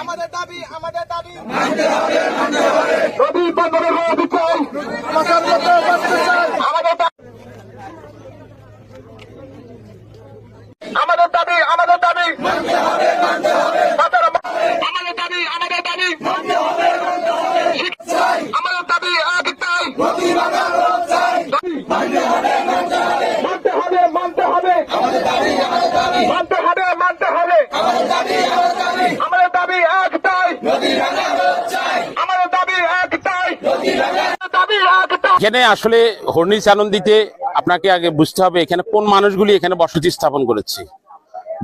আমাদের দাবি আমাদের দাবি রবি বন্দরের অধিকার আমাদের দাবি আমাদের দাবি আমাদের দাবি আমাদের দাবি আমাদের দাবি একটাই মানতে হবে মানতে হবে মানতে হবে মানতে হবে আমাদের দাবি একটাই আমাদের দাবি একটাই দাবি একটাই। এখানে আসলে হর্নিস আনন্দিতে আপনাকে আগে বুঝতে হবে এখানে কোন মানুষগুলি এখানে বসতি স্থাপন করেছে।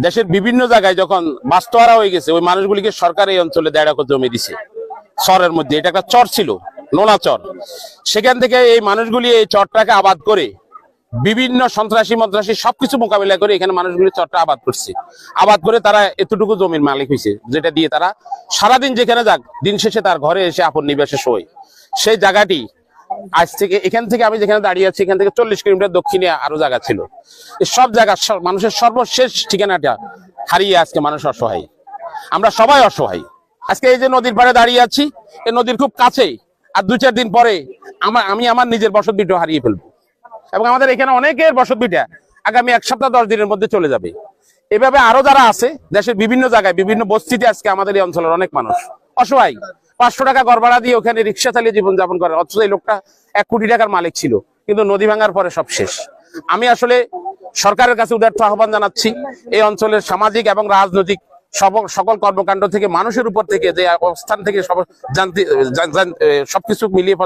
দেশের বিভিন্ন জায়গায় যখন বাস্তবারা হয়ে গেছে ওই মানুষগুলিকে সরকার এই অঞ্চলে 1.5 একর জমি দিছে চরের মধ্যে। এটা একটা চর ছিল, নোনা চর। সেখান থেকে এই মানুষগুলি এই চরটাকে আবাদ করে বিভিন্ন সন্ত্রাসী মন্ত্রাসী সবকিছু মোকাবিলা করে এখানে মানুষগুলি চরটা আবাদ করছে। আবাদ করে তারা এতটুকু জমির মালিক হয়েছে, যেটা দিয়ে তারা সারাদিন যেখানে যাক দিন শেষে তার ঘরে এসে আপন নিবাসে শোয়। সেই জায়গাটি আজ থেকে এখান থেকে আমি যেখানে দাঁড়িয়ে আছি এখান থেকে 40 কিলোমিটার দক্ষিণে আরো জায়গা ছিল। এই সব জায়গা মানুষের সর্বশেষ ঠিকানাটা হারিয়ে আজকে মানুষ অসহায়, আমরা সবাই অসহায়। আজকে এই যে নদীর পাড়ে দাঁড়িয়ে আছি, এই নদীর খুব কাছেই আর 2-4 দিন পরে আমি আমার নিজের বসত ভিটা হারিয়ে ফেলবো এবং আমাদের এখানে অনেকের বসত ভিটা আগামী 1 সপ্তাহ 10 দিনের মধ্যে চলে যাবে। এভাবে আরো যারা আছে দেশের বিভিন্ন জায়গায় বিভিন্ন বস্তিতে আজকে আমাদের এই অঞ্চলের অনেক মানুষ অসহায়। 500 টাকা ঘর ভাড়া দিয়ে ওখানে রিক্সা চালিয়ে জীবনযাপন করে, অথচ এই লোকটা 1 কোটি টাকার মালিক ছিল, কিন্তু নদী ভাঙার পরে সব শেষ। আমি আসলে সরকারের কাছে উদারত আহ্বান জানাচ্ছি এই অঞ্চলের সামাজিক এবং রাজনৈতিক সকল কর্মকাণ্ড থেকে মানুষের উপর থেকে যে অবস্থান থেকে সবকিছু মিলিয়ে